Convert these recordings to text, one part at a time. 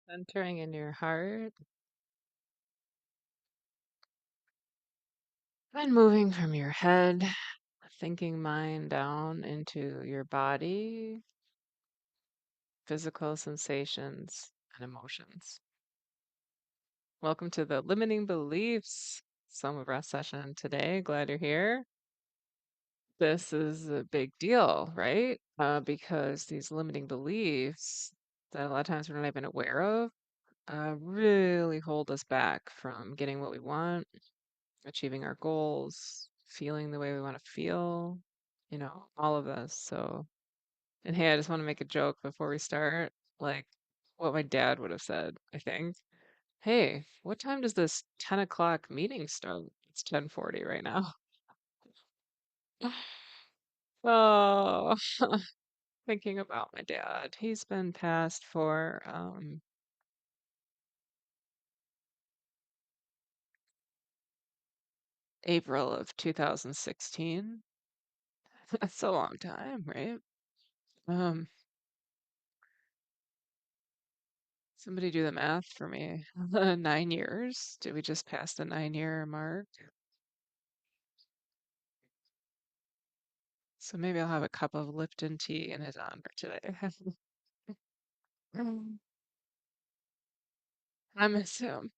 Centering in your heart and moving from your head, thinking mind down into your body, physical sensations, and emotions. Welcome to the Limiting Beliefs Soma breath session today. Glad you're here. This is a big deal, right? Because these limiting beliefs that a lot of times we're not even aware of really hold us back from getting what we want, achieving our goals, feeling the way we want to feel, all of this. So, and hey, I just want to make a joke before we start, like what my dad would have said, I think. Hey, what time does this 10 o'clock meeting start? It's 10:40 right now. Oh, thinking about my dad. He's been passed for April of 2016. That's a long time, right? Um, Somebody do the math for me. 9 years? Did we just pass the 9-year mark? So maybe I'll have a cup of Lipton tea in his honor today. Mm. I miss him.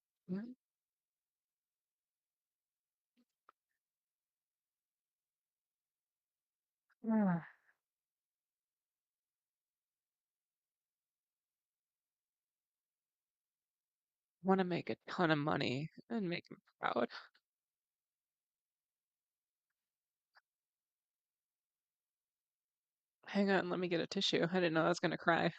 Want to make a ton of money and make him proud. Hang on, let me get a tissue. I didn't know I was gonna cry.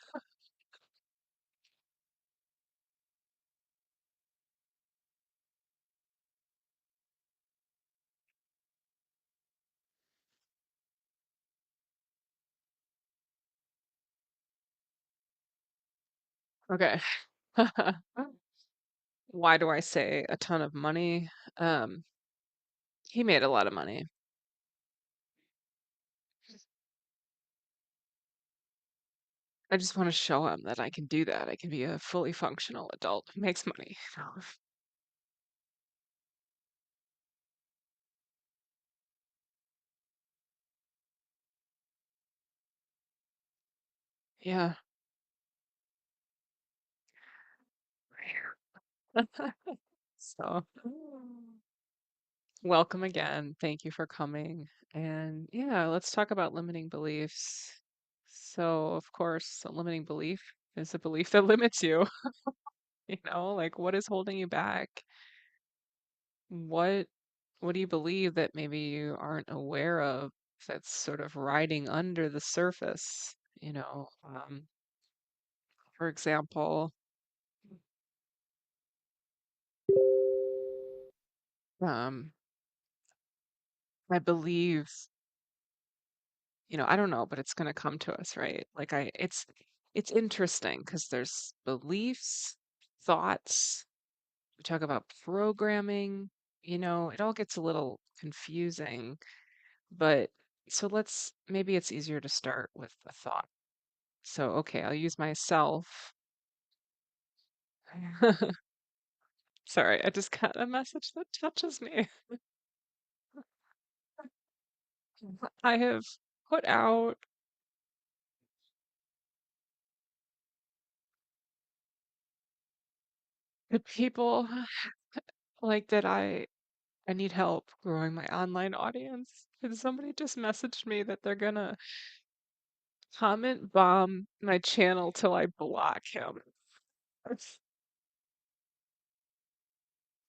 Okay. Why do I say a ton of money? Um, he made a lot of money. I just want to show him that I can do that. I can be a fully functional adult who makes money. Yeah. So, welcome again. Thank you for coming. And yeah, let's talk about limiting beliefs. So, of course, a limiting belief is a belief that limits you, like what is holding you back? What what do you believe that maybe you aren't aware of that's sort of riding under the surface? For example, um, I believe I don't know, but it's going to come to us, right? It's interesting because there's beliefs, thoughts, we talk about programming, it all gets a little confusing, but so let's maybe it's easier to start with the thought. So, okay, I'll use myself. Sorry, I just got a message that touches me. I have put out the people like that I need help growing my online audience. And somebody just messaged me that they're gonna comment bomb my channel till I block him. That's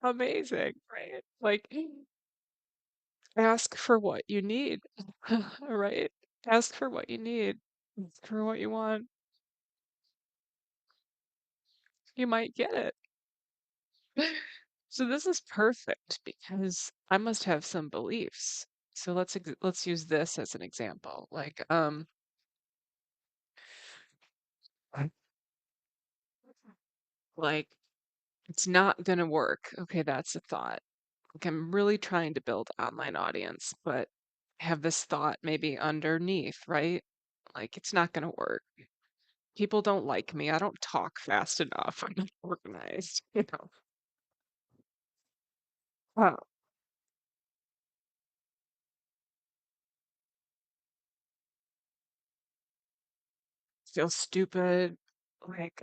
amazing, right? Like, ask for what you need, right? Ask for what you need, ask for what you want. You might get it. So this is perfect because I must have some beliefs. So let's use this as an example. Like it's not gonna work. Okay, that's a thought. Like I'm really trying to build online audience, but I have this thought maybe underneath, right? Like it's not gonna work. people don't like me. I don't talk fast enough. I'm not organized, you know. Uh, feel stupid. Like,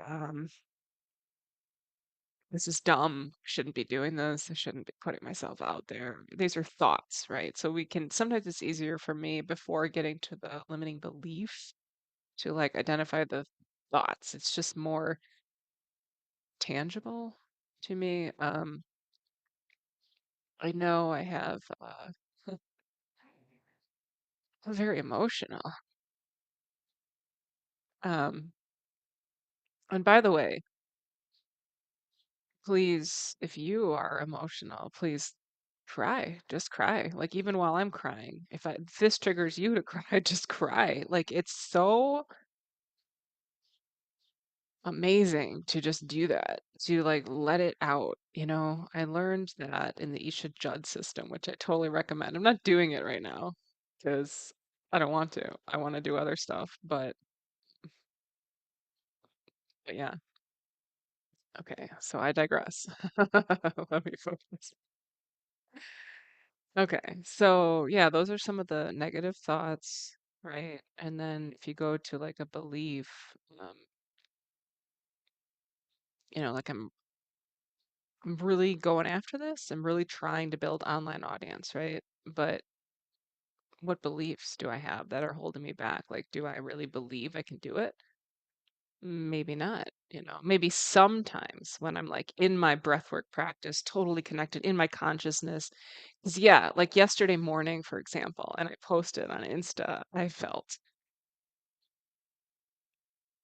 this is dumb. Shouldn't be doing this. I shouldn't be putting myself out there. These are thoughts, right? So we can sometimes it's easier for me before getting to the limiting belief to like identify the thoughts. It's just more tangible to me. I know I have I'm very emotional. Um, and by the way, please, if you are emotional, please cry. Just cry. Like even while I'm crying, if this triggers you to cry, just cry. Like it's so amazing to just do that, to like let it out. I learned that in the Isha Judd system, which I totally recommend. I'm not doing it right now because I don't want to. I want to do other stuff, but yeah. Okay, so I digress. Let me focus. Okay, so yeah, those are some of the negative thoughts, right? And then if you go to like a belief, um, like I'm really going after this. I'm really trying to build online audience, right? But what beliefs do I have that are holding me back? Like, do I really believe I can do it? Maybe not, maybe sometimes when I'm like in my breathwork practice, totally connected in my consciousness. 'Cause yeah, like yesterday morning, for example, and I posted on Insta, I felt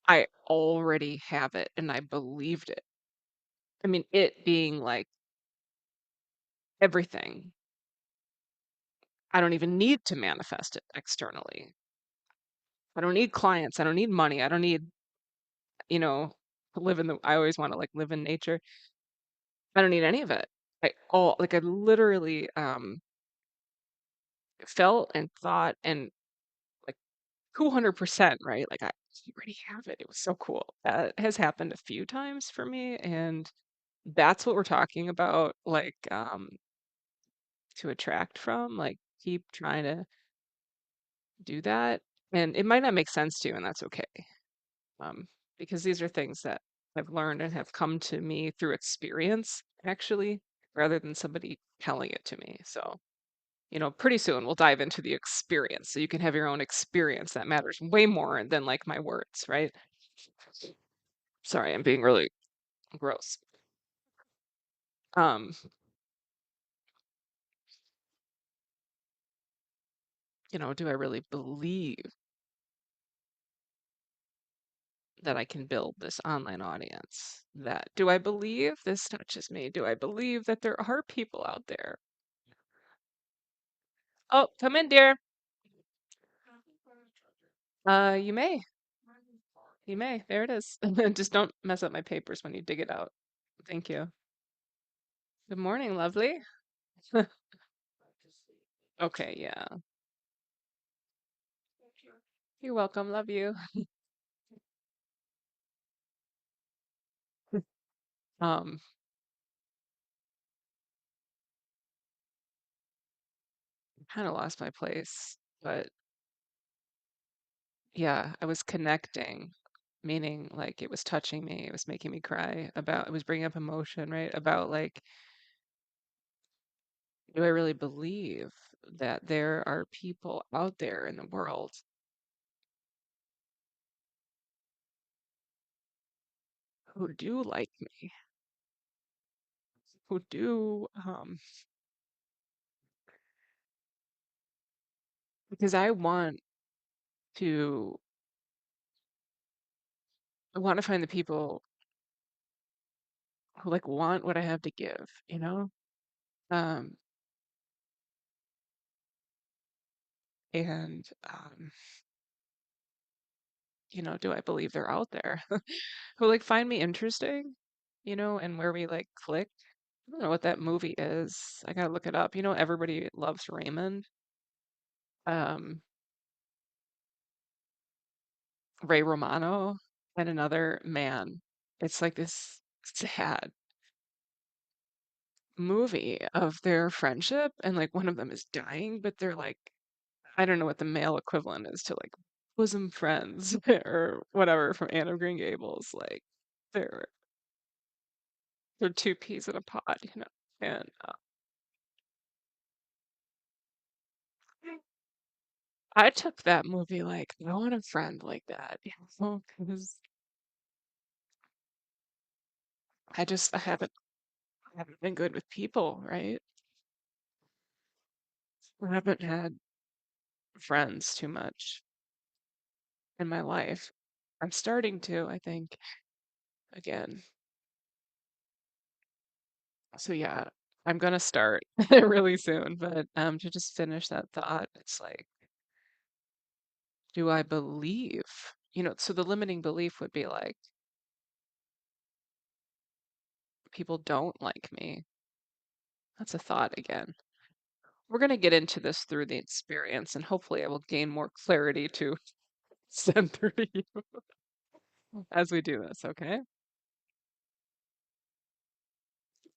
I already have it and I believed it. I mean, it being like everything. I don't even need to manifest it externally. I don't need clients. I don't need money. I don't need, you know, I always want to like live in nature. I don't need any of it. I literally felt and thought and like 200%, right? Like I already have it. It was so cool. That has happened a few times for me, and that's what we're talking about, like to attract from, like keep trying to do that. And it might not make sense to you, and that's okay. Um, because these are things that I've learned and have come to me through experience, actually, rather than somebody telling it to me. So, pretty soon we'll dive into the experience so you can have your own experience that matters way more than like my words, right? Sorry, I'm being really gross. Um, do I really believe that I can build this online audience? That do I believe this touches me? Do I believe that there are people out there? Oh, come in, dear. You may. You may. There it is. Just don't mess up my papers when you dig it out. Thank you. Good morning, lovely. Okay, yeah. You're welcome. Love you. Um, kind of lost my place, but yeah, I was connecting, meaning like it was touching me, it was making me cry it was bringing up emotion, right? About like, do I really believe that there are people out there in the world who do like me, who do, because to, I want to find the people who like want what I have to give, you know? Um, and, do I believe they're out there who like find me interesting, and where we like click? I don't know what that movie is. I gotta look it up. Everybody loves Raymond. Um, Ray Romano. and another man. It's like this sad movie of their friendship, and like one of them is dying, but they're like, I don't know what the male equivalent is to like bosom friends or whatever from Anne of Green Gables. Like they're they're two peas in a pod, you know. And I took that movie like I want a friend like that, you know, because I haven't been good with people, right? I haven't had friends too much in my life. I'm starting to, I think, again. So yeah, I'm gonna start really soon, but to just finish that thought, it's like, do I believe? You know, so the limiting belief would be like, people don't like me. That's a thought again. We're gonna get into this through the experience, and hopefully I will gain more clarity to send through to you as we do this, okay?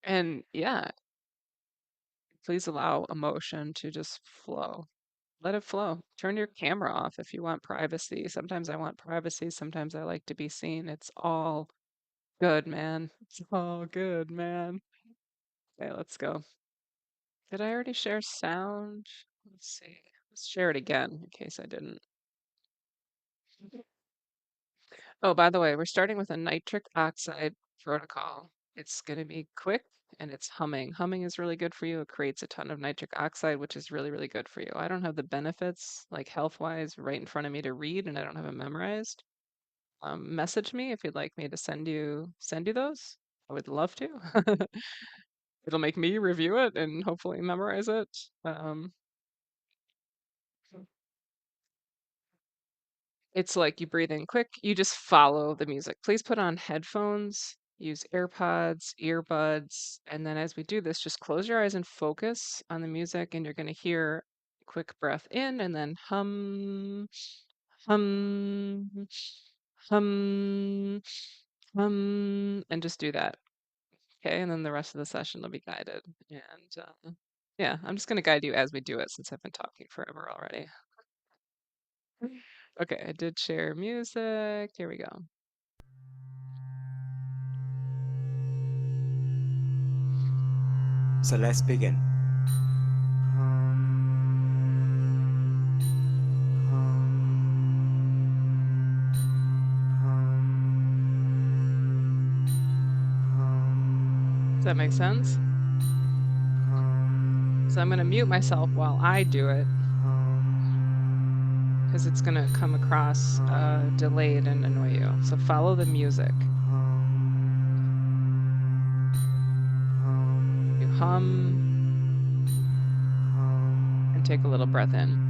And yeah, please allow emotion to just flow. Let it flow. Turn your camera off if you want privacy. Sometimes I want privacy. Sometimes I like to be seen. It's all good, man. It's all good, man. Okay, let's go. Did I already share sound? Let's see. Let's share it again in case I didn't. Oh, by the way, we're starting with a nitric oxide protocol. It's going to be quick and it's humming. Humming is really good for you. It creates a ton of nitric oxide, which is really, really good for you. I don't have the benefits, like health-wise, right in front of me to read, and I don't have them memorized. Message me if you'd like me to send you those. I would love to. It'll make me review it and hopefully memorize it. Um, It's like you breathe in quick, you just follow the music. Please put on headphones, use AirPods, earbuds, and then as we do this, just close your eyes and focus on the music, and you're going to hear quick breath in and then hum, hum, hum, and just do that. Okay, and then the rest of the session will be guided. And yeah, I'm just going to guide you as we do it since I've been talking forever already. Okay, I did share music. Here we go. So let's begin. Does that make sense? So I'm going to mute myself while I do it because it's going to come across delayed and annoy you. So follow the music. You hum and take a little breath in.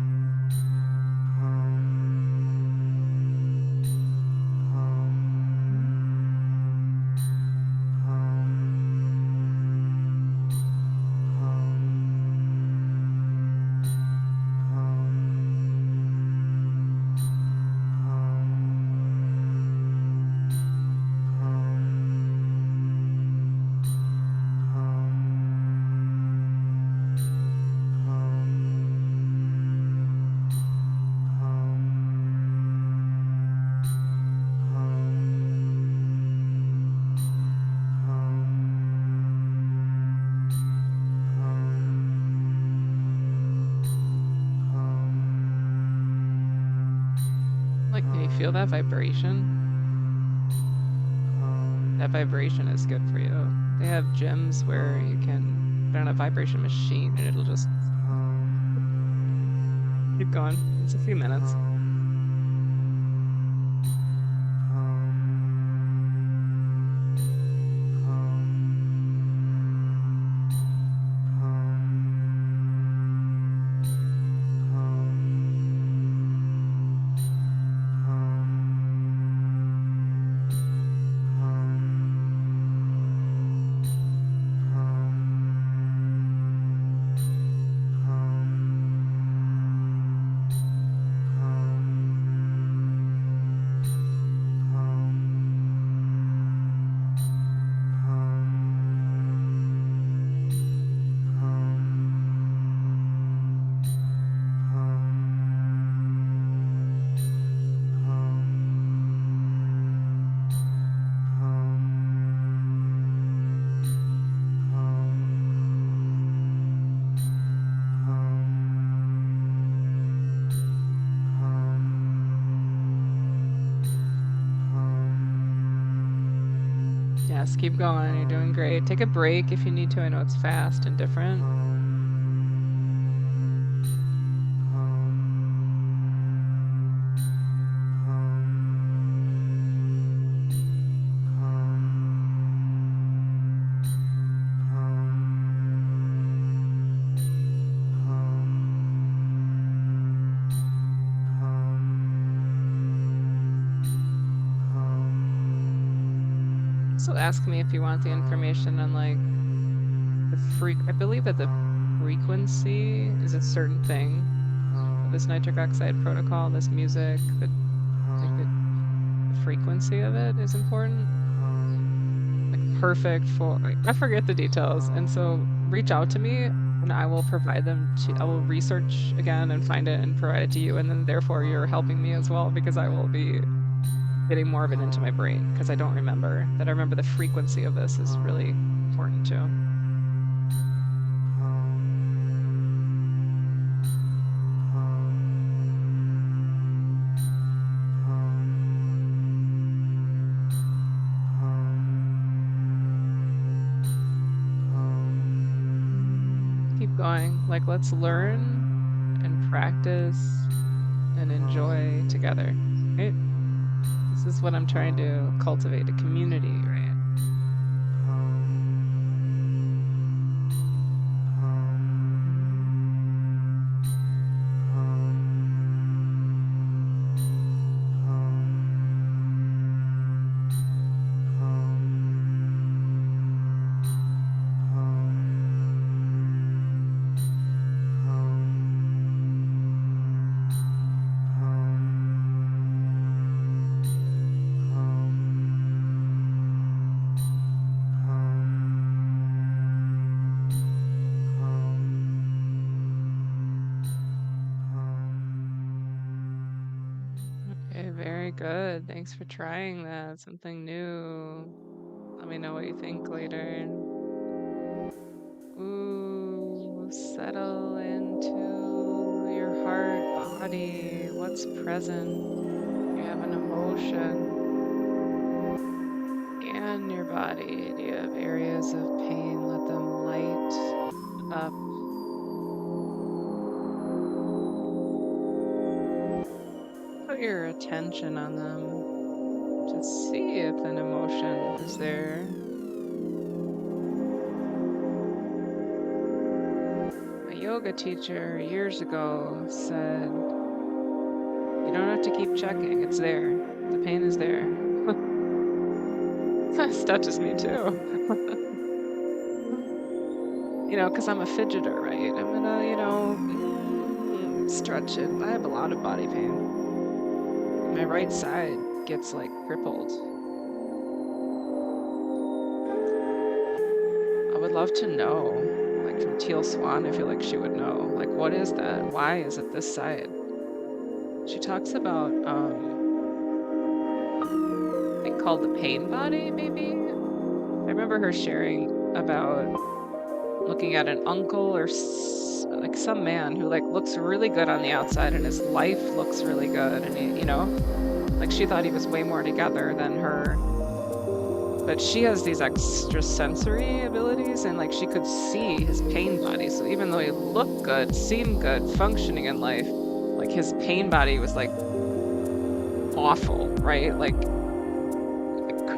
Like, can you feel that vibration? That vibration is good for you. They have gyms where you can put on a vibration machine and it'll just keep going. It's a few minutes. Yes, keep going. You're doing great. Take a break if you need to. I know it's fast and different. So ask me if you want the information on like I believe that the frequency is a certain thing for this nitric oxide protocol, this music, like the frequency of it is important. Like perfect for I forget the details. And so reach out to me and I will provide them to I will research again and find it and provide it to you. And then therefore you're helping me as well because I will be getting more of it into my brain because I don't remember that. I remember the frequency of this is really important too. Keep going. Like, let's learn and practice and enjoy together. Right? This is what I'm trying to cultivate, a community, right? Okay, very good. Thanks for trying that. Something new. Let me know what you think later. Ooh, settle into your heart, body, what's present. You have an emotion in your body. Do you have areas of pain? Let them light up. Put your attention on them to see if an emotion is there. A yoga teacher years ago said, you don't have to keep checking, it's there. The pain is there. This touches me too. You know, because I'm a fidgeter, right? I'm gonna, stretch it. I have a lot of body pain. My right side gets like crippled. I would love to know, like from Teal Swan, I feel like she would know. Like, what is that? Why is it this side? She talks about I think called the pain body, maybe? I remember her sharing about looking at an uncle or like some man who like looks really good on the outside and his life looks really good, and he, like she thought he was way more together than her, but she has these extra sensory abilities and like she could see his pain body. So even though he looked good, seemed good, functioning in life, like his pain body was like awful, right? Like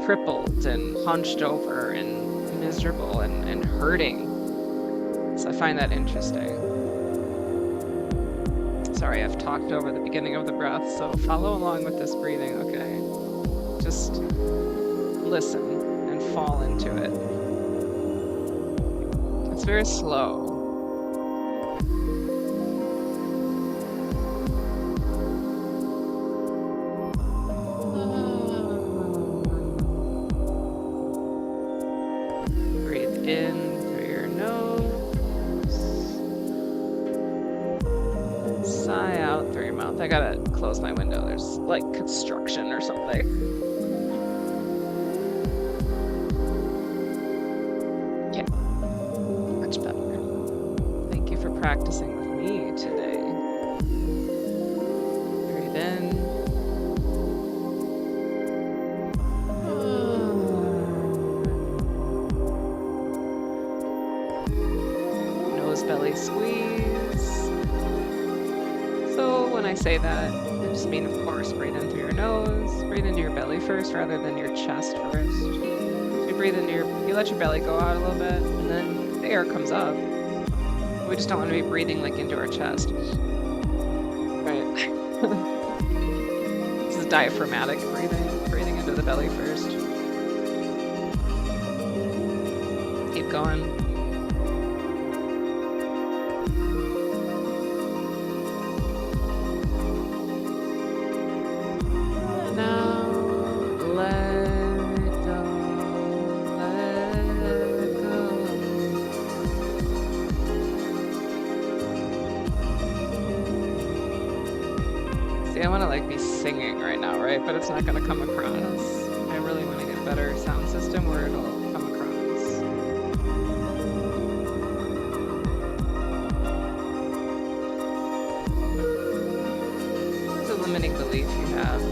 crippled and hunched over and miserable and hurting. So I find that interesting. Sorry, I've talked over the beginning of the breath, so follow along with this breathing, okay? Just listen and fall into it. It's very slow. Breathe in through your nose. Sigh out through your mouth. I gotta close my window. There's like construction or something. Yeah, much better. Thank you for practicing with me today. Breathe in. squeeze. So when I say that, I just mean, of course, breathe in through your nose, breathe into your belly first rather than your chest first. So you breathe into you let your belly go out a little bit, and then the air comes up. We just don't want to be breathing like into our chest. Right. This is diaphragmatic breathing into the belly first. Keep going. Now let go, let go. See, I want to like be singing right now, right? But it's not going to come across. I really want to get a better sound system where it'll come across. What's a limiting belief you have?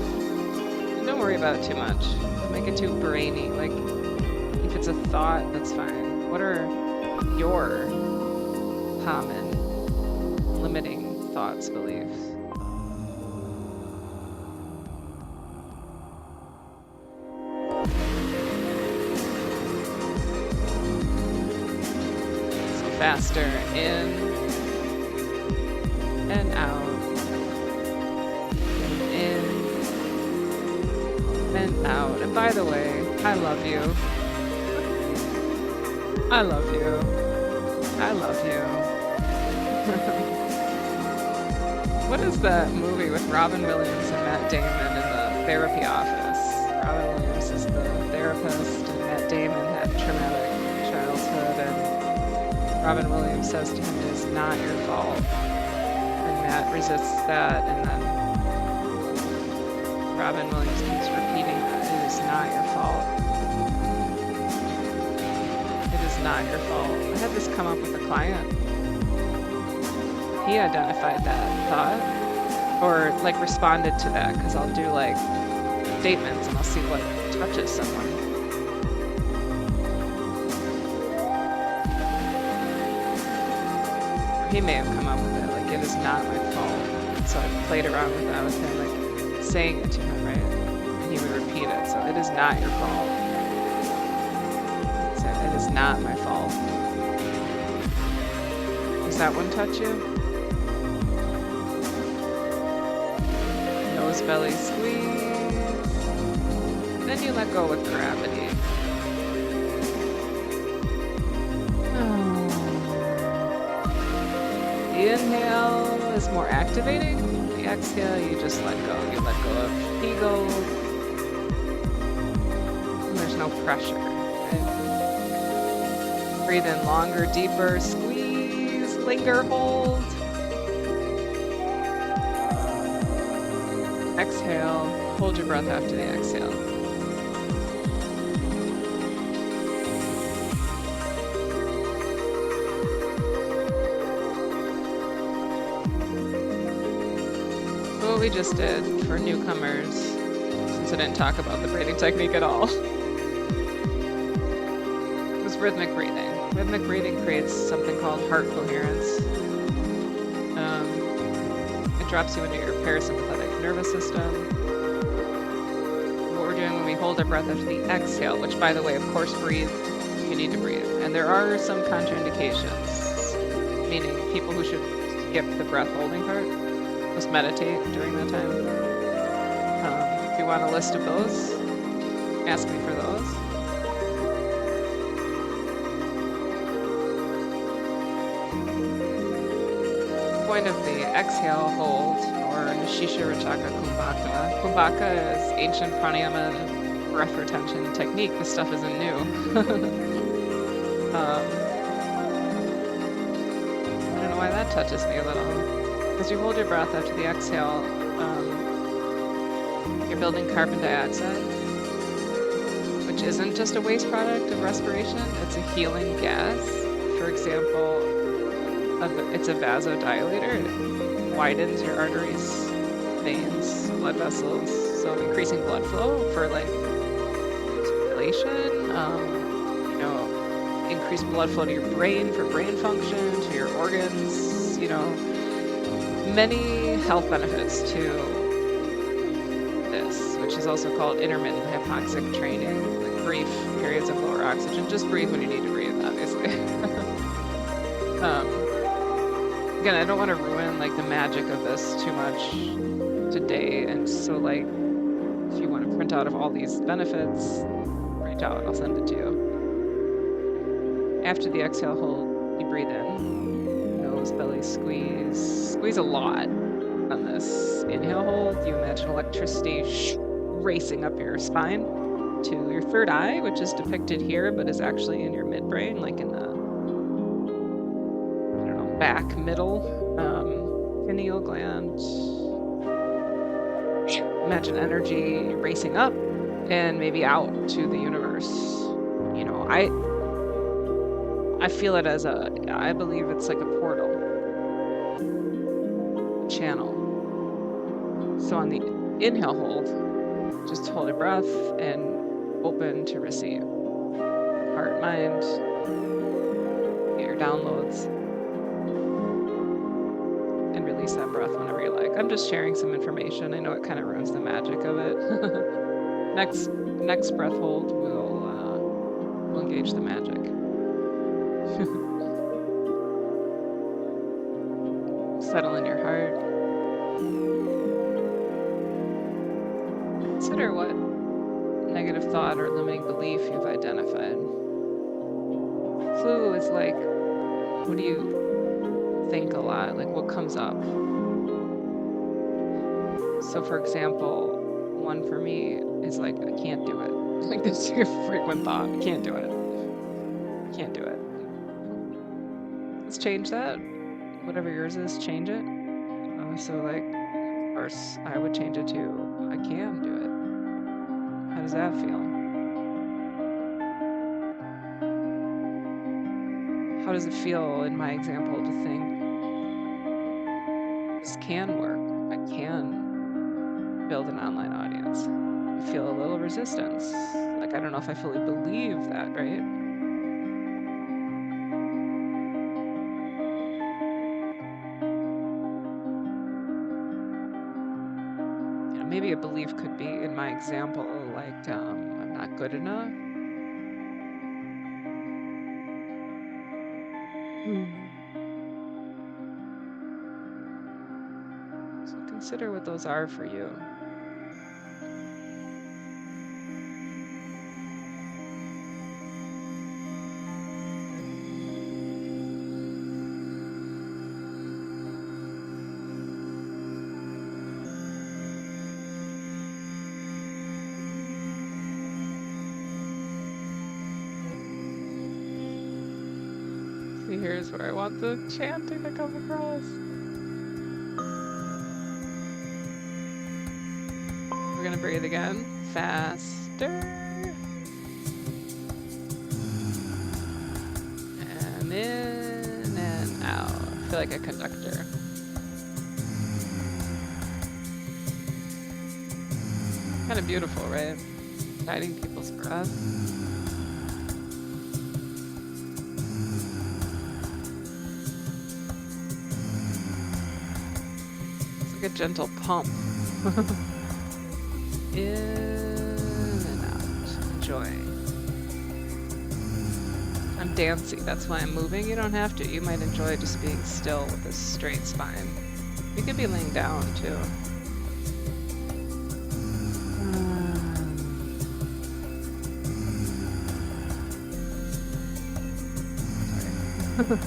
Don't worry about it too much. Don't make it too brainy. Like, if it's a thought, that's fine. What are your common limiting thoughts, beliefs? So faster, in and out. And out. And by the way, I love you. I love you. I love you. What is that movie with Robin Williams and Matt Damon in the therapy office? Robin Williams is the therapist, and Matt Damon had a traumatic childhood, and Robin Williams says to him, "It's not your fault." And Matt resists that, and then Robin Williams keeps repeating that it is not your fault. It is not your fault. I had this come up with a client. He identified that thought, or like responded to that, because I'll do like statements and I'll see what touches someone. He may have come up with it, like, it is not my fault. So I played around with that with him, like saying it to him, right? And he would repeat it. So it is not your fault. So it is not my fault. Does that one touch you? Nose belly squeeze. Then you let go with gravity. The inhale is more activating. The exhale, you just let go. You let go of ego. And there's no pressure. Right? Breathe in longer, deeper, squeeze, linger, hold. Exhale, hold your breath after the exhale. What we just did for newcomers, since I didn't talk about the breathing technique at all, was rhythmic breathing. Rhythmic breathing creates something called heart coherence. It drops you into your parasympathetic nervous system. What we're doing when we hold our breath after the exhale, which, by the way, of course, breathe, you need to breathe. And there are some contraindications, meaning people who should skip the breath holding part. Just meditate during that time. If you want a list of those, ask me for those. The point of the exhale hold, or Nishisha Rachaka Kumbhaka. Kumbhaka is ancient pranayama breath retention technique. This stuff isn't new. I don't know why that touches me a little. As you hold your breath after the exhale, you're building carbon dioxide, which isn't just a waste product of respiration, it's a healing gas. For example, it's a vasodilator. It widens your arteries, veins, blood vessels, so increasing blood flow for like circulation, increase blood flow to your brain for brain function, to your organs, many health benefits to this, which is also called intermittent hypoxic training, like brief periods of lower oxygen. Just breathe when you need to breathe, obviously. Again, I don't want to ruin like the magic of this too much today, and so like if you want to print out of all these benefits, reach out, I'll send it to you. After the exhale hold, you breathe in, nose, belly squeeze a lot on this inhale hold. You imagine electricity racing up your spine to your third eye, which is depicted here, but is actually in your midbrain, like in the back middle pineal gland. Imagine energy racing up and maybe out to the universe. I feel it as I believe it's like a portal, a channel. So on the inhale hold, just hold your breath and open to receive. Heart, mind, get your downloads, and release that breath whenever you like. I'm just sharing some information. I know it kind of ruins the magic of it. Next breath hold, we'll engage the magic. Settle in your heart. Consider what negative thought or limiting belief you've identified. Clue is like, what do you think a lot? Like, what comes up? So, for example, one for me is like, I can't do it. Like, this is your frequent thought. I can't do it. Can't do it. Let's change that. Whatever yours is, change it. So, like, of course, I would change it to, I can do it. How does that feel? How does it feel in my example to think this can work? I can build an online audience. I feel a little resistance. Like, I don't know if I fully believe that, right? Maybe a belief could be, in my example, like, I'm not good enough. So consider what those are for you. See, here's where I want the chanting to come across. We're gonna breathe again. Faster. And in and out. I feel like a conductor. Kind of beautiful, right? Guiding people's breath. A gentle pump. In and out. Enjoy. I'm dancing, that's why I'm moving. You don't have to. You might enjoy just being still with a straight spine. You could be laying down too. Sorry.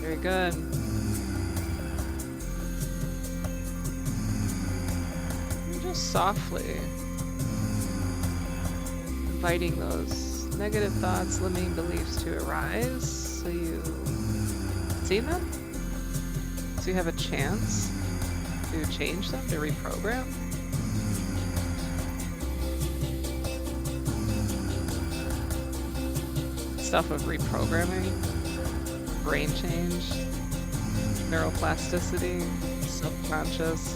Very good. And just softly inviting those negative thoughts, limiting beliefs to arise so you see them, so you have a chance to change them, to reprogram. Stuff of reprogramming, brain change, neuroplasticity, subconscious.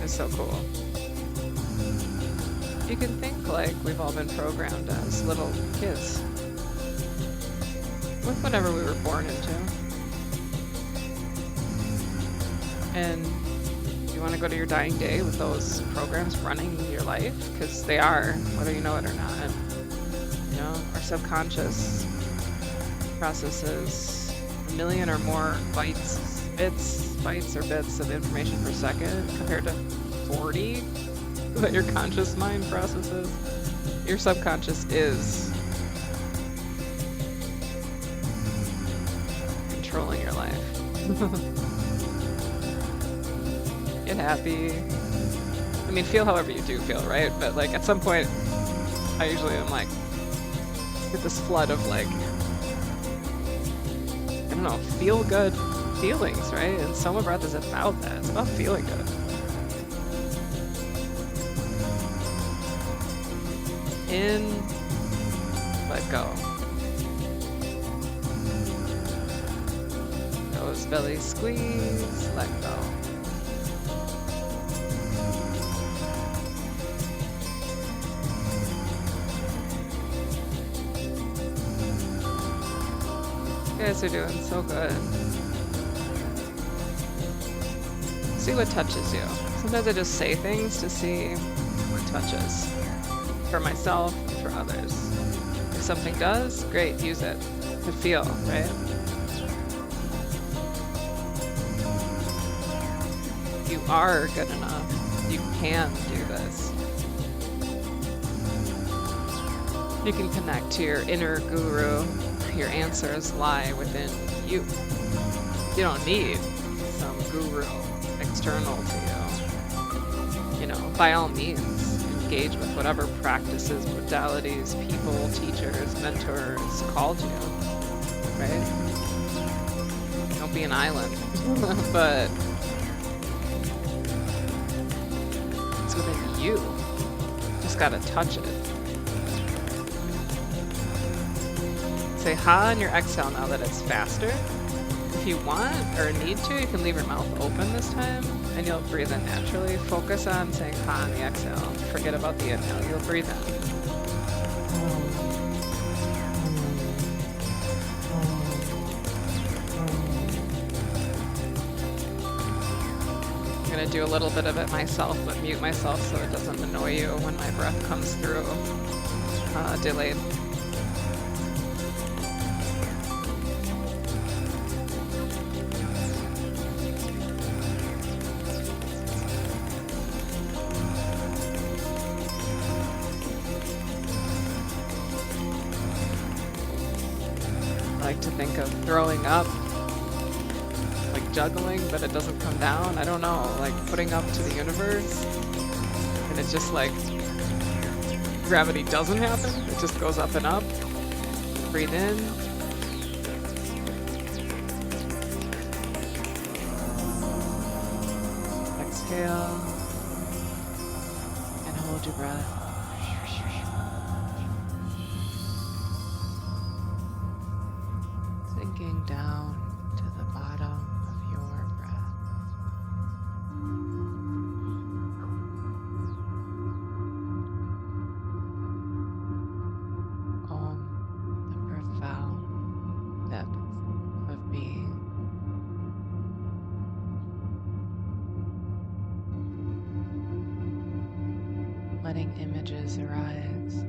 is so cool. You can think like we've all been programmed as little kids with whatever we were born into. And you want to go to your dying day with those programs running your life? Because they are, whether you know it or not. You know, our subconscious processes a million or more bytes or bits of information per second compared to 40 that your conscious mind processes. Your subconscious is controlling your life. Get happy. I mean, feel however you do feel, right? But like at some point, I usually am like, get this flood of like, I don't know, feel good feelings, right? And Soma breath is about that. It's about feeling good. In, let go. Nose, belly squeeze, let go. You guys are doing so good. See what touches you. Sometimes I just say things to see what touches. For myself and for others. If something does, great, use it to feel, right? You are good enough. You can do this. You can connect to your inner guru. Your answers lie within you. You don't need some guru external to you. You know, by all means, engage with whatever practices, modalities, people, teachers, mentors called you, right? Don't be an island, but it's within you. Just gotta touch it. Say ha on your exhale now that it's faster. If you want or need to, you can leave your mouth open this time and you'll breathe in naturally. Focus on saying ha on the exhale. Forget about the inhale. You'll breathe in. I'm going to do a little bit of it myself, but mute myself so it doesn't annoy you when my breath comes through delayed. Like to think of throwing up, like juggling, but it doesn't come down. I don't know, like putting up to the universe, and it's just like gravity doesn't happen. It just goes up and up. Breathe in. Exhale. And hold your breath. Sinking down to the bottom of your breath. The profound depth of being. Letting images arise.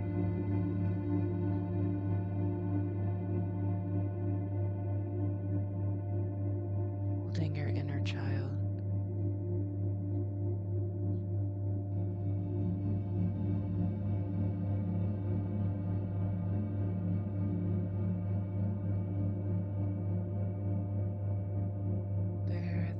Holding your inner child. There.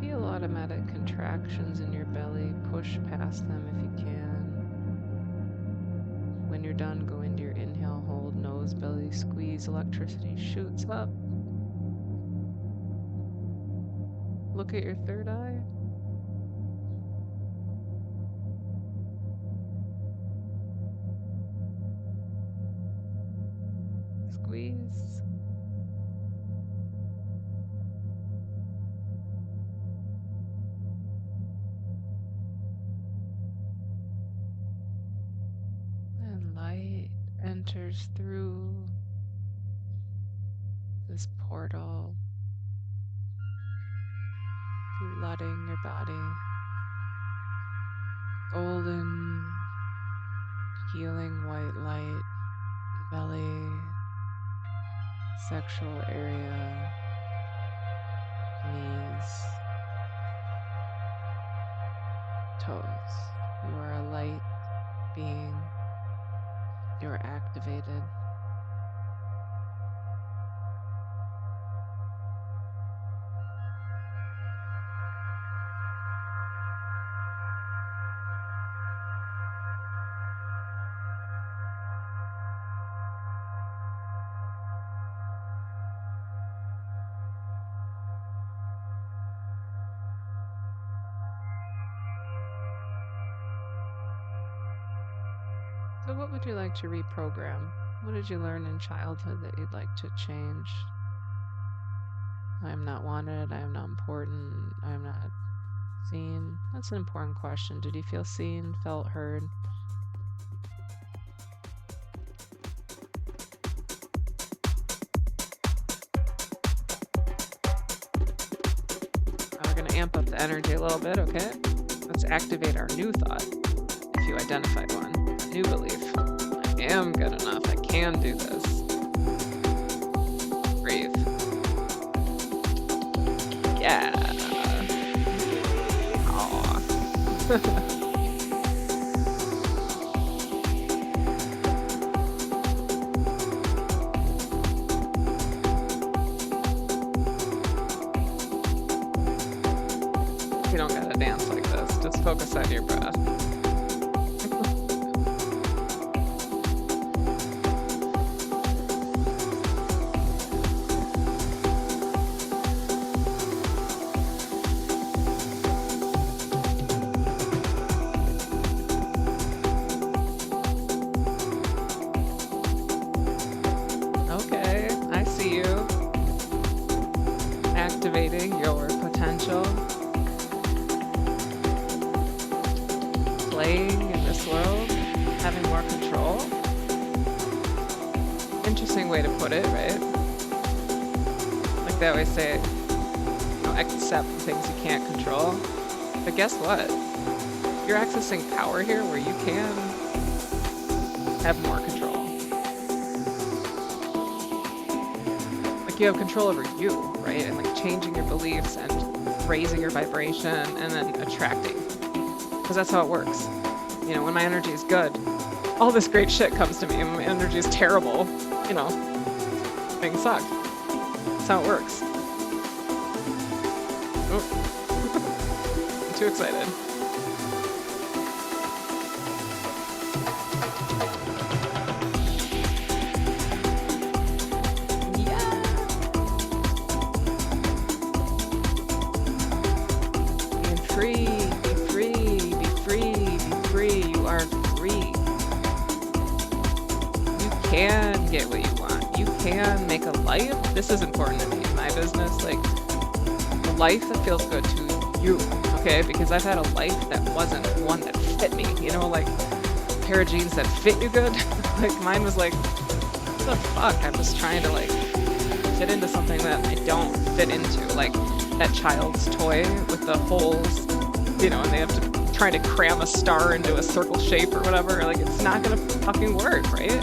Feel automatic contractions in your belly. Push past them if you can. done, go into your inhale, hold, nose, belly, squeeze, electricity shoots up. Look at your third eye. Squeeze. And light enters through this portal, flooding your body. Golden, healing white light, belly, sexual area, knees, toes. You are a light being. You are activated. So what would you like to reprogram? What did you learn in childhood that you'd like to change? I am not wanted. I am not important. I am not seen. That's an important question. Did you feel seen, felt heard? We're going to amp up the energy a little bit, okay? Let's activate our new thought. If you identified one, a new belief. I am good enough. I can do this. Breathe. Yeah. Aw. You don't gotta dance like this. Just focus on your breath. Okay, I see you. Activating your potential. Playing in this world, having more control. Interesting way to put it, right? Like they always say, accept the things you can't control. But guess what? You're accessing power here where you can have more control. Like you have control over you, right? And like changing your beliefs and raising your vibration and then attracting. Because that's how it works. You know, when my energy is good, all this great shit comes to me. And when my energy is terrible, things suck. That's how it works. Oh. I'm too excited. Yeah. Being free. You are free. You can get what you want. You can make a life. This is important to me in my business. Like a life that feels good to you. Okay? Because I've had a life that wasn't one that fit me. Like a pair of jeans that fit you good. Like mine was like, what the fuck? I'm just trying to like fit into something that I don't fit into. Like that child's toy with the holes, and they have to try to cram a star into a circle shape or whatever. Like it's not gonna fucking work, right?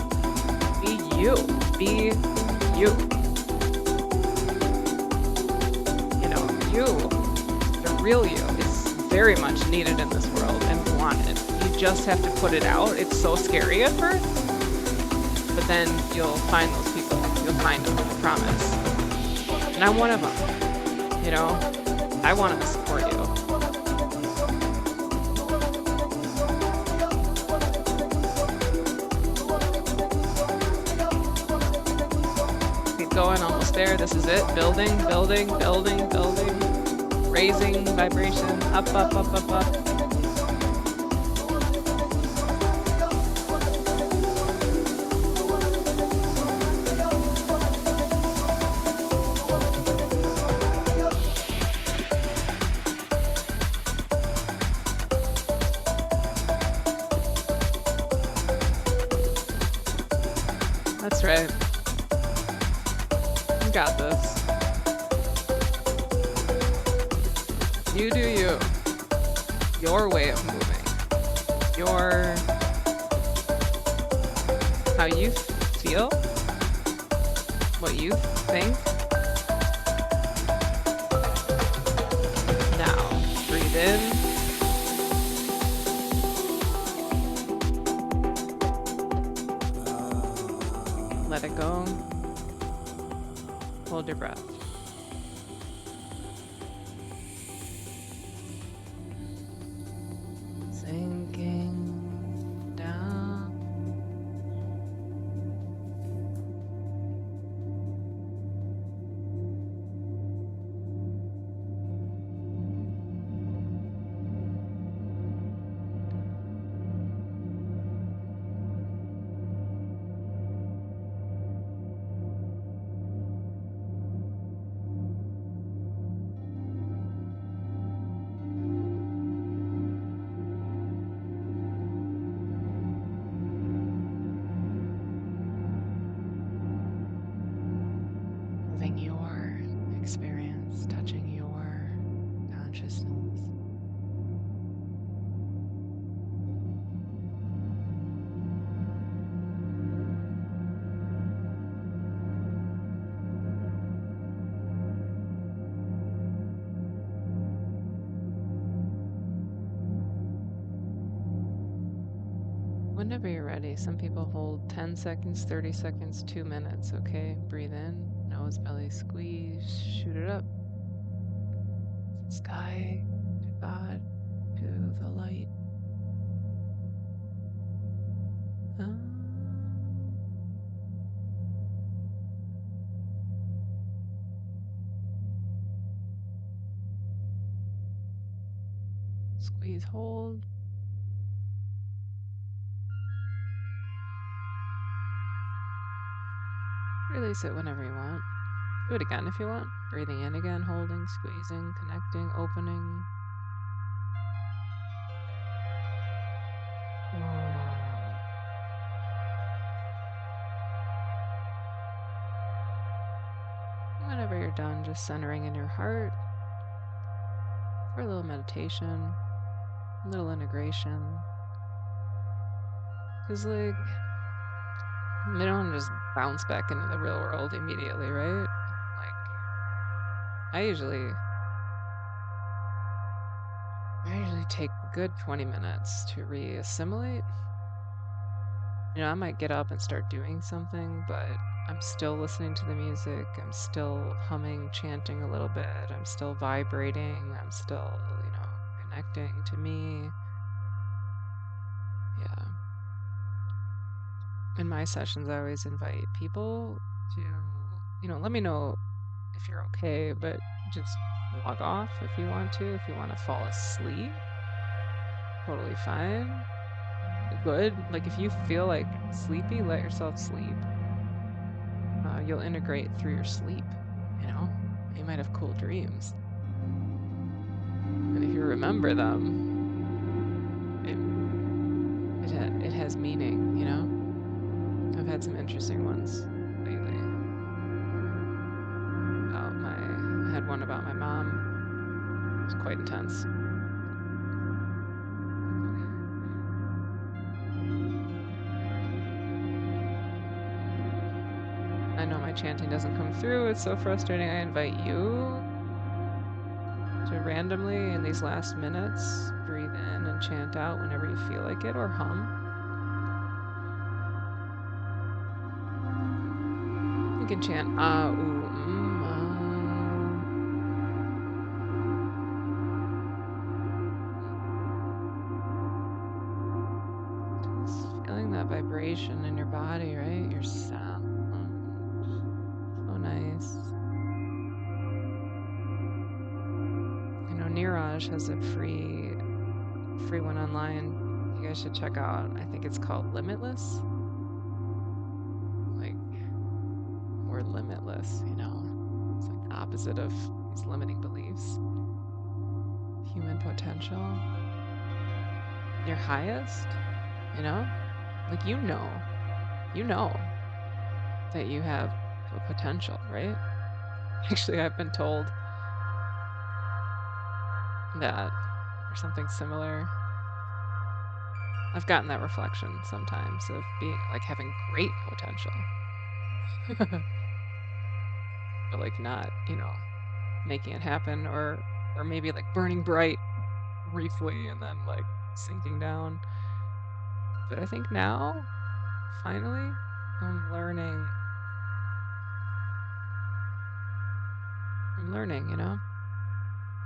Be you. Be you. You, the real you, is very much needed in this world and wanted. You just have to put it out. It's so scary at first, but then you'll find those people. You'll find them, I promise. And I'm one of them. I want to support you. going, almost there. This is it. Building, building, building, building. Raising vibration. Up, up, up, up, up. That's right. You got this. You do you. Your way of moving. How you feel. What you think. Now, breathe in. Let it go. Hold your breath. Sinking down. Moving your experience, touching your consciousness. Whenever you're ready, some people hold 10 seconds, 30 seconds, 2 minutes, okay? Breathe in, nose, belly, squeeze, shoot it up. Sky, to God, to the light. Squeeze, hold. Release it whenever you want. Do it again if you want. Breathing in again, holding, squeezing, connecting, opening. Whenever you're done, just centering in your heart for a little meditation, a little integration. Because, like, they don't just bounce back into the real world immediately, right? Like, I usually take a good 20 minutes to re-assimilate. You know, I might get up and start doing something, but I'm still listening to the music. I'm still humming, chanting a little bit. I'm still vibrating. I'm still, connecting to me. Yeah. In my sessions, I always invite people to, let me know if you're okay, but just log off if you want to. If you want to fall asleep, totally fine. Good. Like, if you feel like sleepy, let yourself sleep. You'll integrate through your sleep, You might have cool dreams. And if you remember them, it has meaning, I've had some interesting ones lately. I had one about my mom. It was quite intense. I know my chanting doesn't come through. It's so frustrating. I invite you to randomly, in these last minutes, breathe in and chant out whenever you feel like it, or hum. You can chant ah, ooh, Just feeling that vibration in your body, right? Your sound. So nice. Nice. I know Niraj has a free one online. You guys should check out. I think it's called Limitless. Like we're limitless, you know. It's like the opposite of these limiting beliefs. Human potential. Your highest, you know? Like you know that you have a potential, right? Actually, I've been told that or something similar. I've gotten that reflection sometimes of being like having great potential, but like not, you know, making it happen or maybe like burning bright briefly and then like sinking down. But I think now, finally, I'm learning. I'm learning, you know?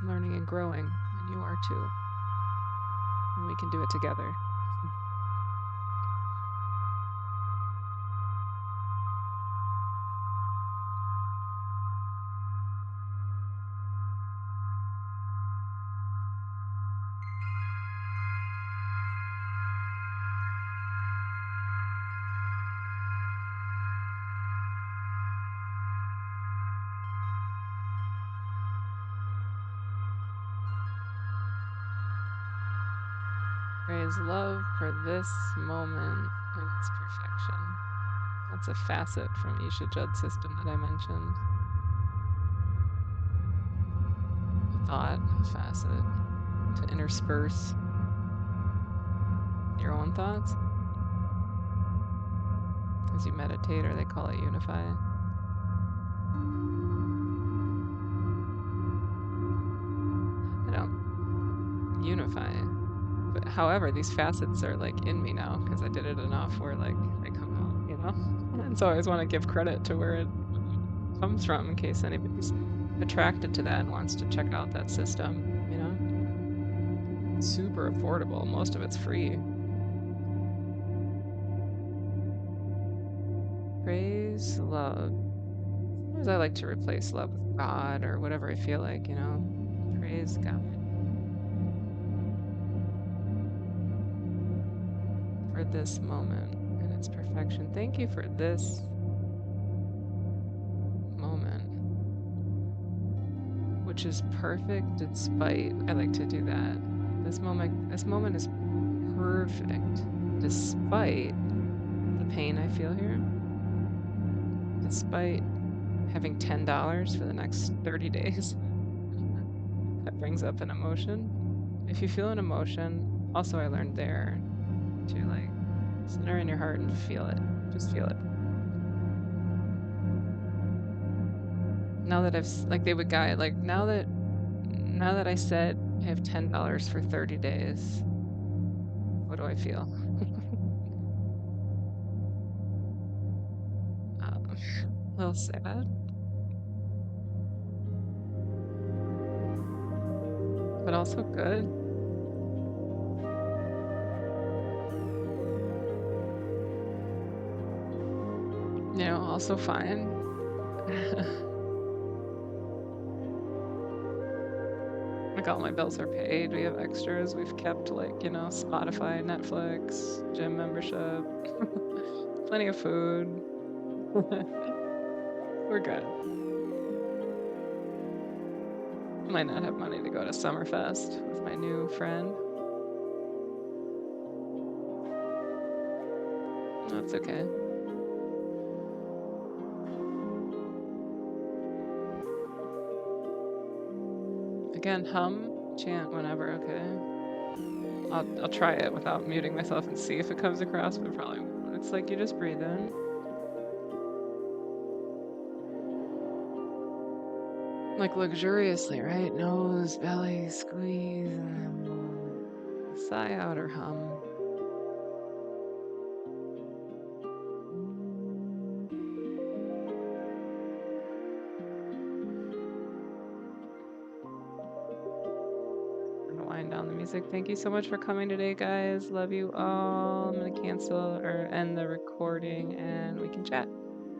I'm learning and growing, and you are too. And we can do it together. Praise love for this moment and its perfection. That's a facet from Isha Judd's system that I mentioned. A thought, a facet to intersperse your own thoughts as you meditate, or they call it unify. I don't unify. But however, these facets are like in me now because I did it enough where like they come out, you know? And so I always want to give credit to where it comes from in case anybody's attracted to that and wants to check out that system, you know? It's super affordable. Most of it's free. Praise love. Sometimes I like to replace love with God or whatever I feel like, you know? Praise God for this moment and its perfection. Thank you for this moment, which is perfect despite, I like to do that. This moment is perfect despite the pain I feel here, despite having $10 for the next 30 days. That brings up an emotion. If you feel an emotion, also I learned there to like center in your heart and feel it. Just feel it. Now that like they would guide, like now that I said I have $10 for 30 days, what do I feel? A little sad, but also good. You know, also fine. Like all my bills are paid. We have extras. We've kept like, you know, Spotify, Netflix, gym membership, plenty of food. We're good. Might not have money to go to Summerfest with my new friend. That's okay. Again, hum, chant whenever, okay? I'll try it without muting myself and see if it comes across, but probably won't. It's like you just breathe in. Like luxuriously, right? Nose, belly, squeeze, sigh out or hum. Wind down the music. Thank you so much for coming today, guys. Love you all. I'm gonna cancel or end the recording and we can chat.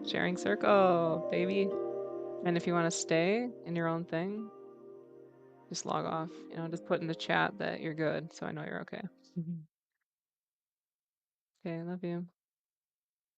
Sharing circle, baby. And if you want to stay in your own thing, just log off. Just put in the chat that you're good so I know you're okay. Okay, love you.